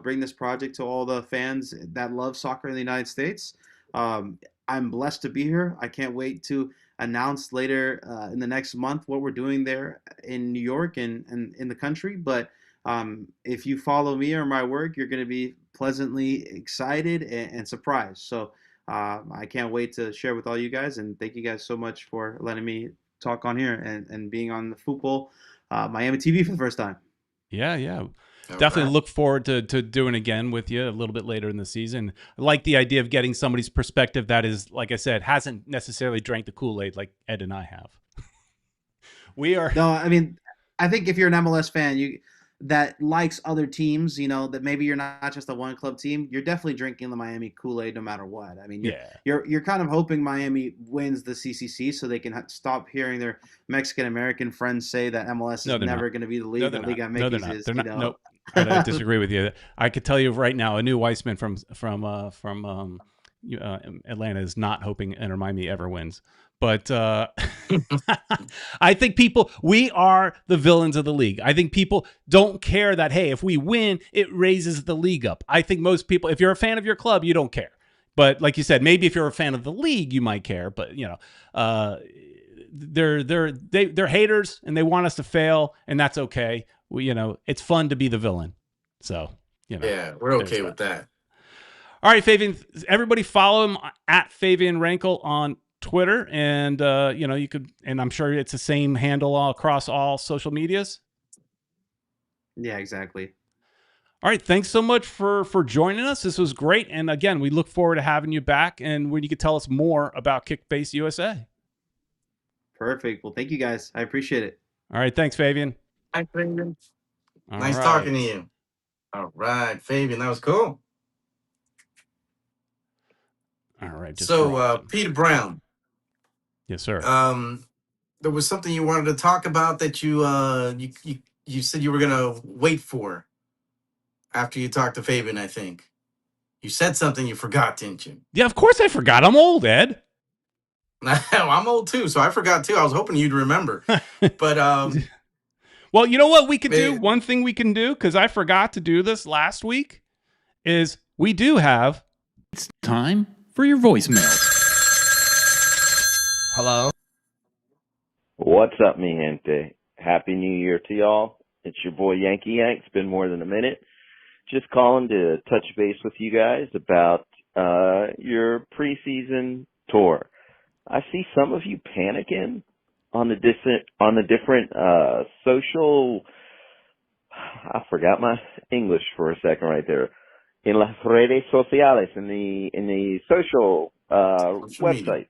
bring this project to all the fans that love soccer in the United States. I'm blessed to be here. I can't wait to announce later in the next month what we're doing there in New York and in the country. But if you follow me or my work, you're going to be pleasantly excited and surprised. So I can't wait to share with all you guys. And thank you guys so much for letting me talk on here and being on the Futbol Miami TV for the first time. Yeah. Definitely look forward to doing again with you a little bit later in the season. I like the idea of getting somebody's perspective that is, like I said, hasn't necessarily drank the Kool-Aid like Ed and I have. No, I mean, I think if you're an MLS fan, that likes other teams, that maybe you're not just a one club team, you're definitely drinking the Miami Kool-Aid no matter what. I mean, you're kind of hoping Miami wins the CCC so they can stop hearing their Mexican American friends say that MLS is never going to be the league that Liga MX is. Nope. I disagree with you. I could tell you right now, a new Weissman from Atlanta is not hoping Inter Miami ever wins. But I think we are the villains of the league. I think people don't care that, hey, if we win, it raises the league up. I think most people, if you're a fan of your club, you don't care. But like you said, maybe if you're a fan of the league, you might care. But, they're haters and they want us to fail, and that's okay. It's fun to be the villain. So, yeah, we're okay with that. All right, Favian, everybody follow him at Favian Renkel on Twitter, and you could, and I'm sure it's the same handle all across all social medias. Yeah, exactly. All right, thanks so much for joining us. This was great, and again, we look forward to having you back, and when you could tell us more about Kickbase USA. Perfect. Well, thank you guys. I appreciate it. All right, thanks, Favian. Hi, Favian. Nice talking to you. All right, Favian, that was cool. All right. So, Peter Brown. Yes, sir. There was something you wanted to talk about that you said you were gonna wait for after you talked to Fabian. I think you said something you forgot, didn't you? Yeah, of course I forgot. I'm old, Ed. I'm old too, so I forgot too. I was hoping you'd remember, but well, you know what we could do? One thing we can do, because I forgot to do this last week, is we do have. It's time for your voicemail. Hello. What's up, mi gente? Happy New Year to y'all. It's your boy Yankee Yank. It's been more than a minute. Just calling to touch base with you guys about your preseason tour. I see some of you panicking on the different social. I forgot my English for a second right there. In las redes sociales, in the social Social media. websites.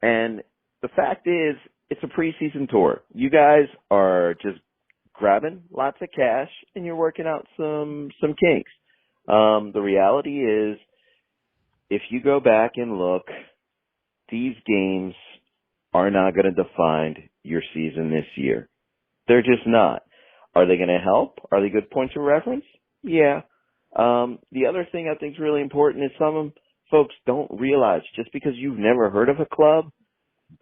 And the fact is, it's a preseason tour. You guys are just grabbing lots of cash and you're working out some kinks. The reality is, if you go back and look, these games are not going to define your season this year. They're just not. Are they going to help? Are they good points of reference? Yeah. The other thing I think is really important is some folks don't realize just because you've never heard of a club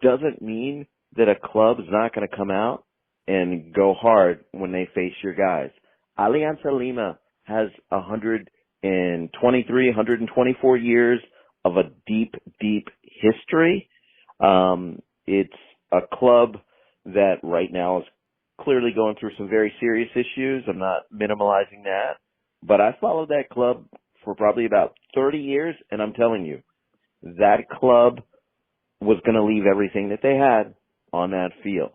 doesn't mean that a club is not going to come out and go hard when they face your guys. Alianza Lima has 123, 124 years of a deep, deep history. It's a club that right now is clearly going through some very serious issues. I'm not minimalizing that. But I followed that club for probably about 30 years, and I'm telling you, that club was going to leave everything that they had on that field.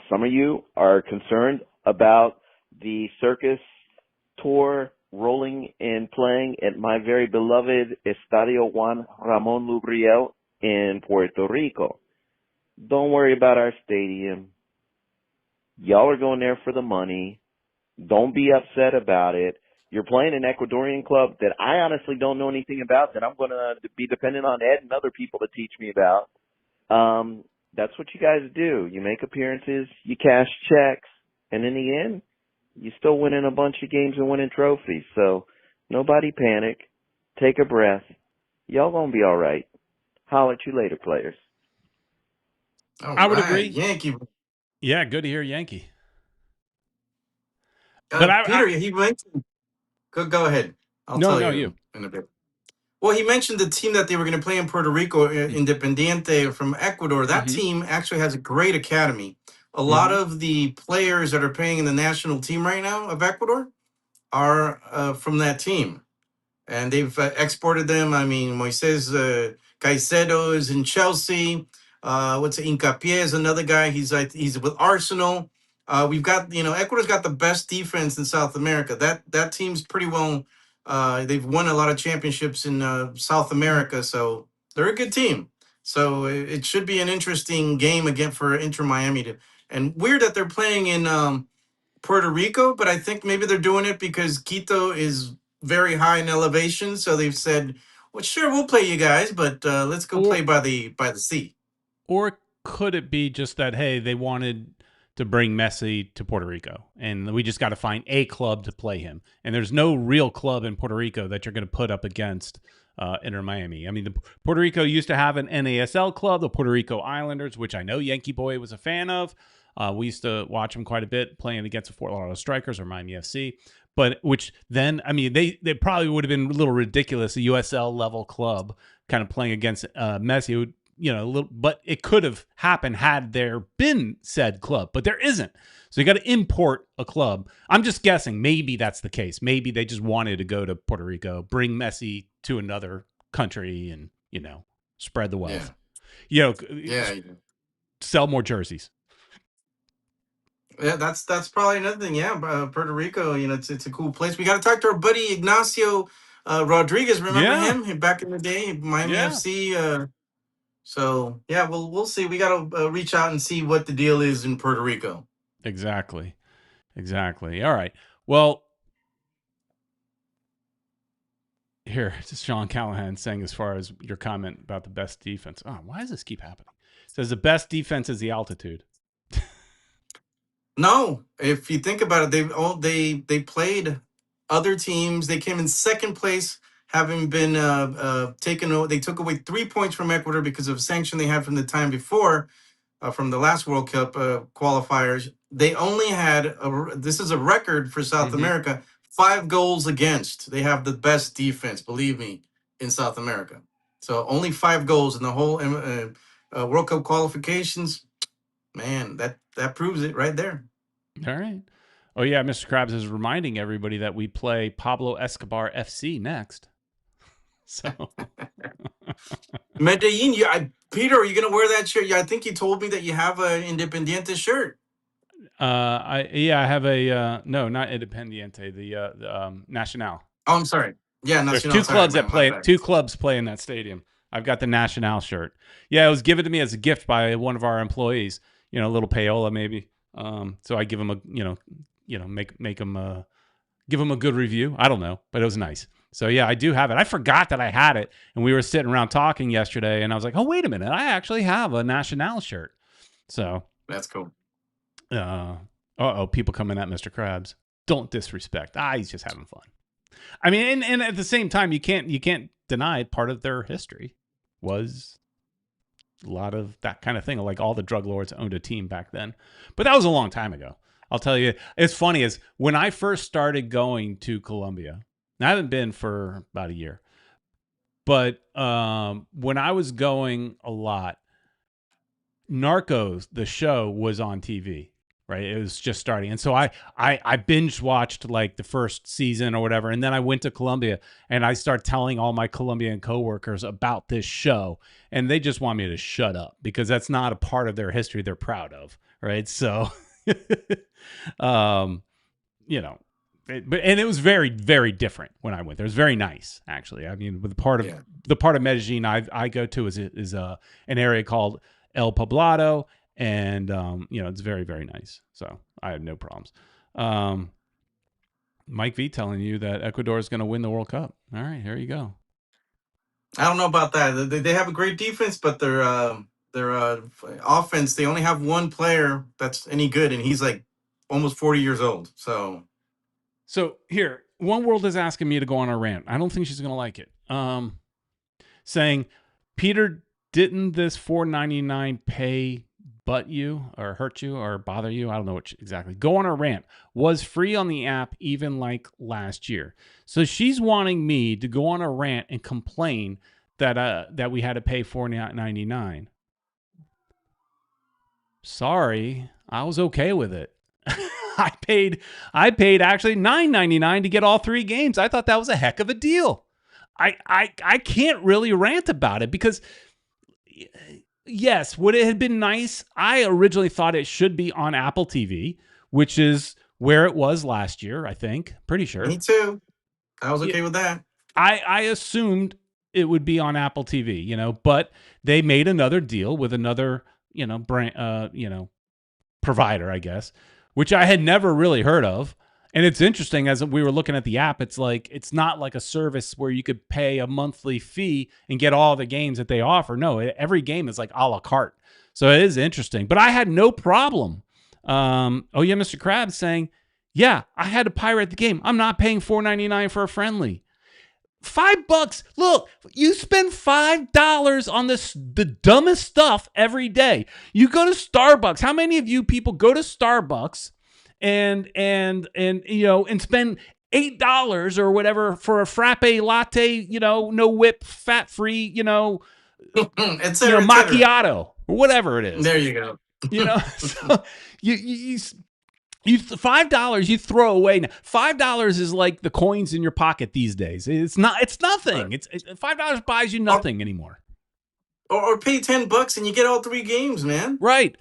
Some of you are concerned about the circus tour rolling and playing at my very beloved Estadio Juan Ramon Lubriel in Puerto Rico. Don't worry about our stadium. Y'all are going there for the money. Don't be upset about it. You're playing an Ecuadorian club that I honestly don't know anything about, that I'm going to be dependent on Ed and other people to teach me about. That's what you guys do. You make appearances, you cash checks, and in the end, you still winning a bunch of games and winning trophies. So nobody panic. Take a breath. Y'all going to be all right. Holler at you later, players. I would agree. Yankee. Yeah, good to hear Yankee. But Peter, he mentioned. Go ahead. I'll tell you in a bit. Well, he mentioned the team that they were going to play in Puerto Rico, Independiente from Ecuador. That team actually has a great academy. A lot of the players that are playing in the national team right now of Ecuador are from that team. And they've exported them. I mean, Moises Caicedo is in Chelsea. Hincapié is another guy. He's with Arsenal. We've got, Ecuador's got the best defense in South America. That team's pretty well. They've won a lot of championships in South America, so they're a good team. So it should be an interesting game again for Inter Miami. And weird that they're playing in Puerto Rico, but I think maybe they're doing it because Quito is very high in elevation. So they've said, "Well, sure, we'll play you guys, but let's go play by the sea." Or could it be just that, hey, they wanted to bring Messi to Puerto Rico, and we just got to find a club to play him, and there's no real club in Puerto Rico that you're going to put up against Inter Miami. I mean, Puerto Rico used to have an NASL club, the Puerto Rico Islanders, which I know Yankee Boy was a fan of. We used to watch them quite a bit playing against the Fort Lauderdale Strikers or Miami FC. But which then, I mean, they probably would have been a little ridiculous, a USL level club kind of playing against Messi. It would, but it could have happened had there been said club, but there isn't. So you got to import a club. I'm just guessing maybe that's the case. Maybe they just wanted to go to Puerto Rico, bring Messi to another country and, spread the wealth. Sell more jerseys. Yeah, that's probably another thing. Yeah, Puerto Rico, it's a cool place. We got to talk to our buddy Ignacio Rodriguez. Remember him back in the day, Miami FC. So yeah, we'll see. We got to reach out and see what the deal is in Puerto Rico. Exactly. All right. Well, here, it's Sean Callahan saying, as far as your comment about the best defense. Oh, why does this keep happening? It says the best defense is the altitude. No, if you think about it, they played other teams. They came in second place, having been taken. They took away 3 points from Ecuador because of a sanction they had from the time before, from the last World Cup qualifiers. They only had this is a record for South America: 5 goals against. They have the best defense, believe me, in South America. So only 5 goals in the whole World Cup qualifications. Man, that proves it right there. All right. Oh yeah, Mr. Krabs is reminding everybody that we play Pablo Escobar FC next. So Medellin, Peter, are you gonna wear that shirt? Yeah, I think you told me that you have an Independiente shirt. I have a no, not Independiente, the Nacional. Oh, I'm sorry. Yeah, There's Nacional. two clubs Sorry, that my play. bad. Two clubs play in that stadium. I've got the Nacional shirt. Yeah, it was given to me as a gift by one of our employees. A little payola maybe. So I give him make him give him a good review. I don't know, but it was nice. So yeah, I do have it. I forgot that I had it, and we were sitting around talking yesterday, and I was like, oh wait a minute, I actually have a Nacional shirt. So That's cool. People coming at Mr. Krabs. Don't disrespect. He's just having fun. I mean, and at the same time, you can't deny part of their history was a lot of that kind of thing. Like all the drug lords owned a team back then, but that was a long time ago. I'll tell you, it's funny is when I first started going to Colombia, I haven't been for about a year, but when I was going a lot, Narcos, the show, was on TV. Right, it was just starting, and so I binge watched like the first season or whatever, and then I went to Colombia and I started telling all my Colombian coworkers about this show, and they just want me to shut up because that's not a part of their history they're proud of, right? So, and it was very, very different when I went there. It was very nice, actually. I mean, the part of Medellin I go to is an area called El Poblado. And, it's very, very nice. So I have no problems. Mike V telling you that Ecuador is going to win the World Cup. All right, here you go. I don't know about that. They have a great defense, but their offense, they only have one player that's any good, and he's like almost 40 years old. So here, One World is asking me to go on a rant. I don't think she's going to like it. Saying, Peter, didn't this $4.99 pay butt you or hurt you or bother you? I don't know what exactly. Go on a rant. Was free on the app even like last year. So she's wanting me to go on a rant and complain that we had to pay $4.99. Sorry, I was okay with it. I paid actually $9.99 to get all 3 games. I thought that was a heck of a deal. I can't really rant about it because yes, would it have been nice? I originally thought it should be on Apple TV, which is where it was last year, I think. Pretty sure. Me too. I was okay with that. I assumed it would be on Apple TV, but they made another deal with another, brand, provider, I guess, which I had never really heard of. And it's interesting, as we were looking at the app, it's like, it's not like a service where you could pay a monthly fee and get all the games that they offer. No, every game is like a la carte. So it is interesting, but I had no problem. Mr. Krabs saying, yeah, I had to pirate the game. I'm not paying $4.99 for a friendly. $5. Look, you spend $5 on the dumbest stuff every day. You go to Starbucks. How many of you people go to Starbucks and spend $8 or whatever for a frappe latte, no whip, fat free, macchiato or whatever it is. There you go. So you $5 you throw away. Now, $5 is like the coins in your pocket these days. It's nothing. Right. It's $5 buys you nothing anymore. Or pay $10 and you get all 3 games, man. Right.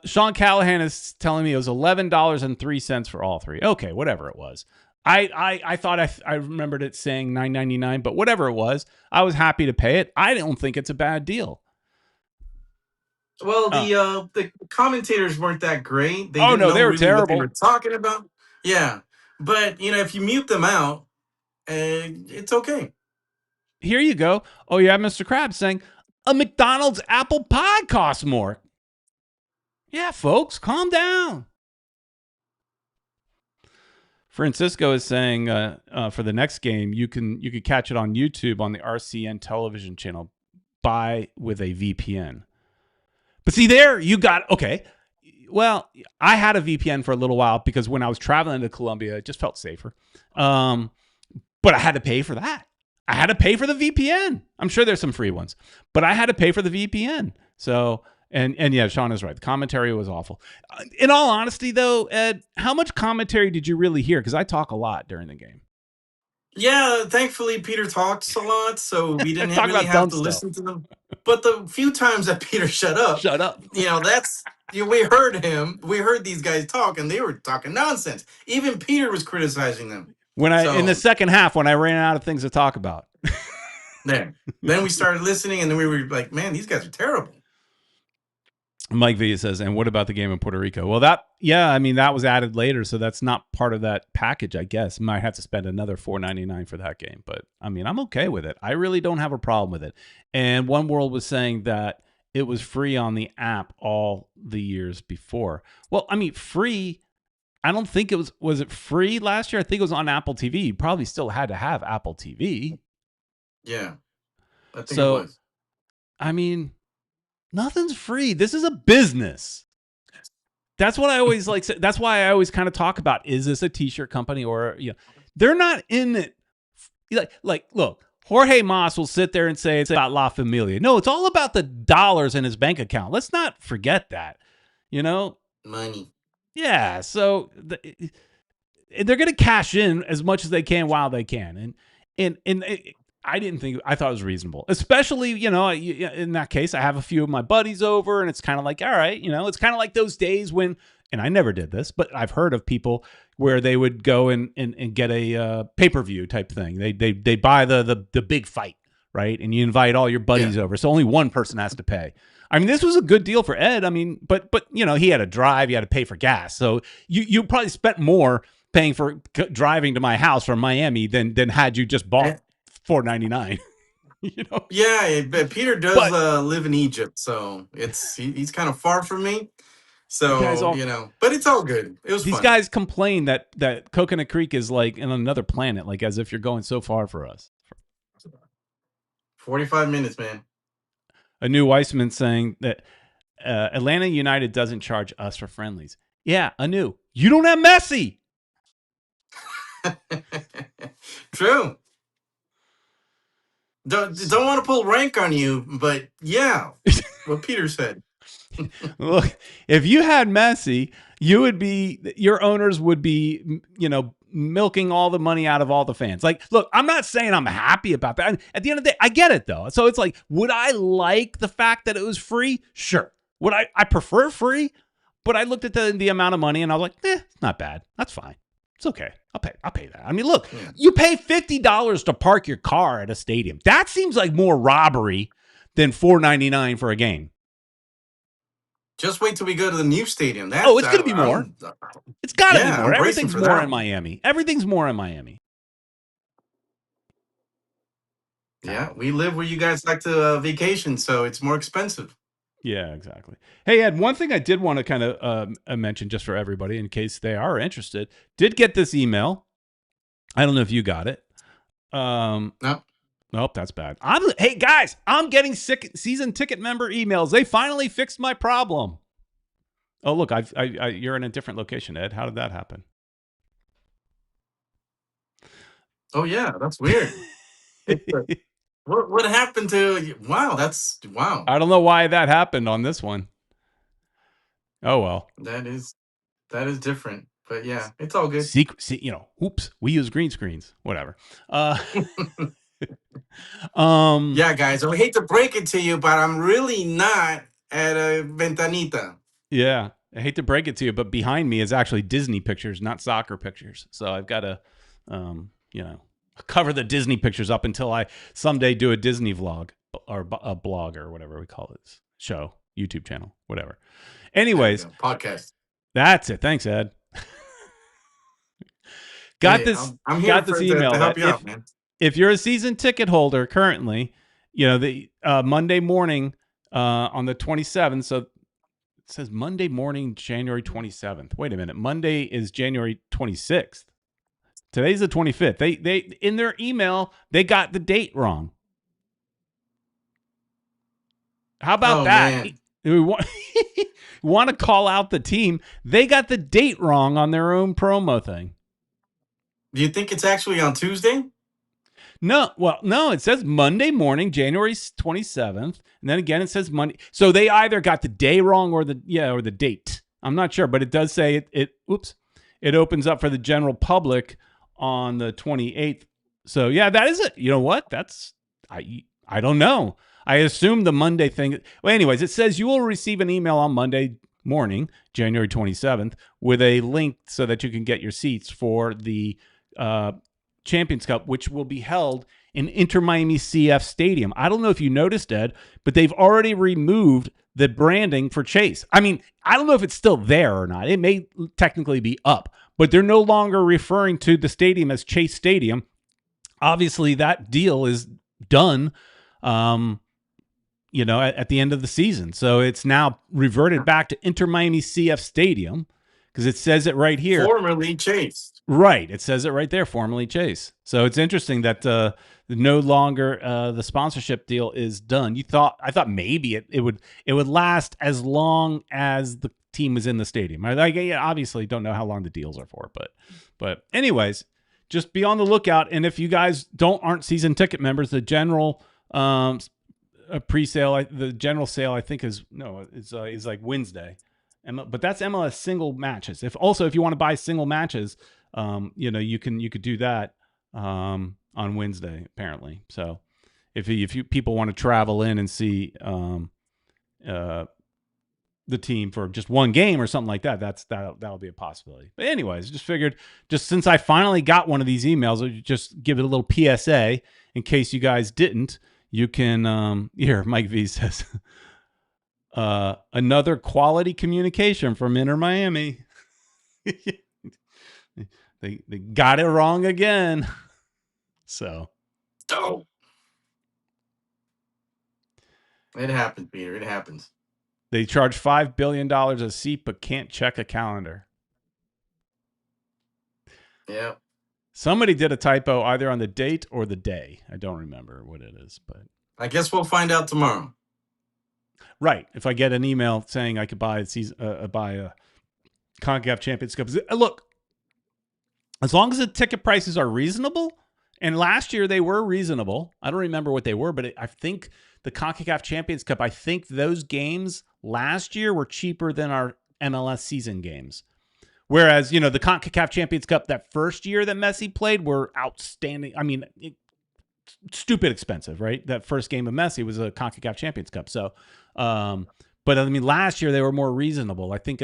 Sean Callahan is telling me it was $11.03 for all 3. Okay, whatever it was. I thought I remembered it saying $9.99, but whatever it was, I was happy to pay it. I don't think it's a bad deal. Well, the commentators weren't that great. They they were terrible. What they were talking about. Yeah, but if you mute them out, it's okay. Here you go. Oh yeah, Mr. Krabs saying a McDonald's apple pie costs more. Yeah, folks, calm down. Francisco is saying for the next game, you could catch it on YouTube on the RCN television channel. Buy with a VPN. But see there, you got, okay. Well, I had a VPN for a little while because when I was traveling to Colombia, it just felt safer. But I had to pay for that. I had to pay for the VPN. I'm sure there's some free ones, but I had to pay for the VPN. So And yeah, Sean is right. The commentary was awful. In all honesty, though, Ed, how much commentary did you really hear? Because I talk a lot during the game. Yeah, thankfully Peter talks a lot, so we didn't Talk really about have dumb to stuff. listen to them. But the few times that Peter shut up, that's we heard him. We heard these guys talk, and they were talking nonsense. Even Peter was criticizing them. In the second half, when I ran out of things to talk about. Then we started listening, and then we were like, man, these guys are terrible. Mike V says, and what about the game in Puerto Rico? Well, that was added later, so that's not part of that package, I guess. Might have to spend another $4.99 for that game, but I'm okay with it. I really don't have a problem with it. And One World was saying that it was free on the app all the years before. Well, free. I don't think it was it free last year? I think it was on Apple TV. You probably still had to have Apple TV. Yeah, I think it was. Nothing's free. This is a business. That's what I always like. That's why I always kind of talk about, is this a t-shirt company or, they're not in it. Like, look, Jorge Mas will sit there and say it's about La Familia. No, it's all about the dollars in his bank account. Let's not forget that, Money. Yeah. So they're going to cash in as much as they can while they can. I thought it was reasonable, especially, in that case, I have a few of my buddies over and it's kind of like, all right, it's kind of like those days when, and I never did this, but I've heard of people where they would go and get a pay-per-view type thing. They buy the big fight, right? And you invite all your buddies over. So only one person has to pay. This was a good deal for Ed. But he had to drive, he had to pay for gas. So you probably spent more paying for driving to my house from Miami than had you just bought $4.99. Yeah, but Peter does live in Egypt, so he's kind of far from me. So but it's all good. It was these fun. guys complain that Coconut Creek is like in another planet, like as if you're going so far for us. 45 minutes, man. A new Weissman saying that Atlanta United doesn't charge us for friendlies. Yeah, Anu, you don't have Messi. True. Don't want to pull rank on you, but yeah, what Peter said. Look, if you had Messi, your owners would be, milking all the money out of all the fans. Like, look, I'm not saying I'm happy about that. At the end of the day, I get it though. So it's like, would I like the fact that it was free? Sure. Would I prefer free? But I looked at the amount of money and I was like, it's not bad. That's fine. It's okay. I'll pay that. Look, you pay $50 to park your car at a stadium. That seems like more robbery than $4.99 for a game. Just wait till we go to the new stadium. It's going to be more. It's got to be more. Everything's more in Miami. Everything's more in Miami. Yeah, we live where you guys like to vacation, so it's more expensive. Yeah, exactly. Hey, Ed, one thing I did want to kind of mention just for everybody in case they are interested, did get this email. I don't know if you got it. No. Nope, that's bad. Hey, guys, I'm getting season ticket member emails. They finally fixed my problem. Oh, look, you're in a different location, Ed. How did that happen? Oh, yeah, that's weird. What happened to... Wow. I don't know why that happened on this one. Oh, well. That is different. But yeah, it's all good. Oops, we use green screens. Whatever. Yeah, guys, I hate to break it to you, but I'm really not at a Ventanita. Yeah, I hate to break it to you, but behind me is actually Disney pictures, not soccer pictures. So I've got to, cover the Disney pictures up until I someday do a Disney vlog or a blog or whatever we call it. Show, YouTube channel, whatever. Anyways. Podcast. That's it. Thanks, Ed. I'm here this email to help you out, man. If you're a season ticket holder currently, the Monday morning on the 27th. So it says Monday morning, January 27th. Wait a minute. Monday is January 26th. Today's the 25th. They in their email, they got the date wrong. How about that? Man. We want to call out the team. They got the date wrong on their own promo thing. Do you think it's actually on Tuesday? No, well, no, it says Monday morning, January 27th, and then again it says Monday. So they either got the day wrong or the date. I'm not sure, but it does say it opens up for the general public on the 28th. So yeah, that is it. You know what? I don't know. I assume the Monday thing. Well, anyways, it says you will receive an email on Monday morning, January 27th, with a link so that you can get your seats for the Champions Cup, which will be held in Inter Miami CF Stadium. I don't know if you noticed, Ed, but they've already removed the branding for Chase. I mean, I don't know if it's still there or not. It may technically be up, but they're no longer referring to the stadium as Chase Stadium. Obviously, that deal is done, at the end of the season. So it's now reverted back to Inter Miami CF Stadium because it says it right here. Formerly Chase. Right. It says it right there, formerly Chase. So it's interesting that no longer the sponsorship deal is done. I thought maybe it would last as long as the team was in the stadium. I obviously don't know how long the deals are for, but anyways, just be on the lookout. And if you guys aren't season ticket members, the general pre-sale, the general sale, I think is like Wednesday. But that's MLS single matches. If you want to buy single matches, you could do that on Wednesday apparently. So if you people want to travel in and see the team for just one game or something like that, that'll be a possibility. But anyways, just figured, just since I finally got one of these emails, I'll just give it a little PSA in case you guys didn't. You can here, Mike V says another quality communication from Inter Miami. They got it wrong again. So it happens, Peter. It happens. They charge $5 billion a seat, but can't check a calendar. Yeah. Somebody did a typo either on the date or the day. I don't remember what it is, but I guess we'll find out tomorrow. Right. If I get an email saying I could buy a CONCACAF Champions Cup, look, as long as the ticket prices are reasonable, and last year they were reasonable. I don't remember what they were, but I think the CONCACAF Champions Cup, I think those games last year were cheaper than our MLS season games. Whereas, the CONCACAF Champions Cup that first year that Messi played were outstanding. I mean, stupid expensive, right? That first game of Messi was a CONCACAF Champions Cup. So, but I mean, last year they were more reasonable. I think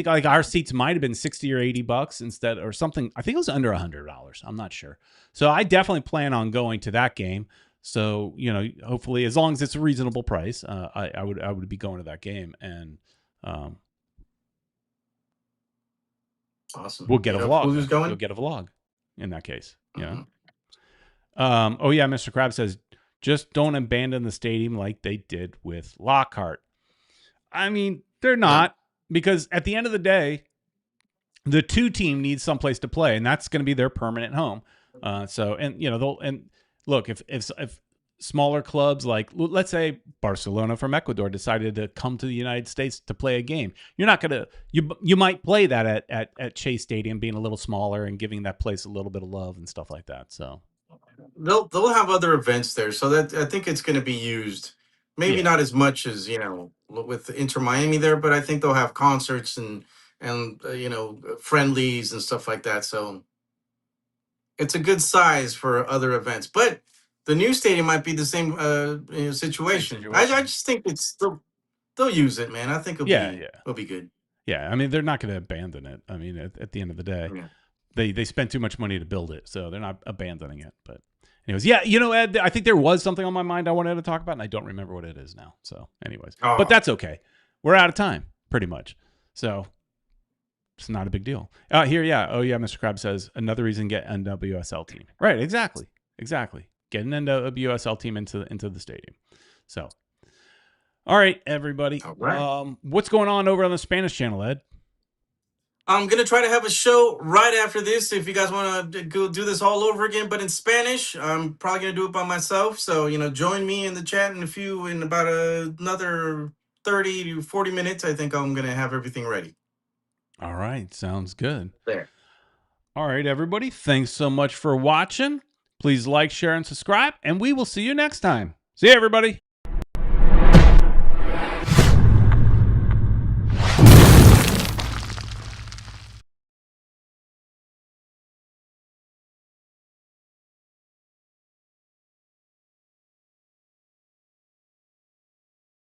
like our seats might have been $60 or $80 instead, or something. I think it was under $100. I'm not sure. So I definitely plan on going to that game. So, hopefully, as long as it's a reasonable price, I would be going to that game, and awesome. We'll get a vlog. Who's going? You'll get a vlog in that case. Mm-hmm. Oh yeah, Mr. Krabs says, just don't abandon the stadium like they did with Lockhart. I mean, they're not, because at the end of the day, the two team needs someplace to play, and that's going to be their permanent home. Look, if smaller clubs like, let's say Barcelona from Ecuador decided to come to the United States to play a game, you're not going to, you might play that at Chase Stadium, being a little smaller and giving that place a little bit of love and stuff like that. So they'll have other events there, so that I think it's going to be used. Maybe not as much as with Inter Miami there, but I think they'll have concerts and friendlies and stuff like that. So it's a good size for other events, but the new stadium might be the same situation. I just think they'll use it, man. I think it'll be good. Yeah, I mean, they're not going to abandon it. I mean, at the end of the day, they spent too much money to build it, so they're not abandoning it. But anyways, Ed, I think there was something on my mind I wanted to talk about, and I don't remember what it is now. So anyways, but that's okay. We're out of time, pretty much. So it's not a big deal. Here, Mr. Krabs says, another reason to get NWSL team. Right, exactly. Get an NWSL team into the stadium. So, all right, everybody. All right. What's going on over on the Spanish channel, Ed? I'm going to try to have a show right after this. If you guys want to go do this all over again, but in Spanish, I'm probably going to do it by myself. So, join me in the chat in about another 30 to 40 minutes. I think I'm going to have everything ready. All right. Sounds good. There. All right, everybody. Thanks so much for watching. Please like, share, and subscribe, and we will see you next time. See you, everybody.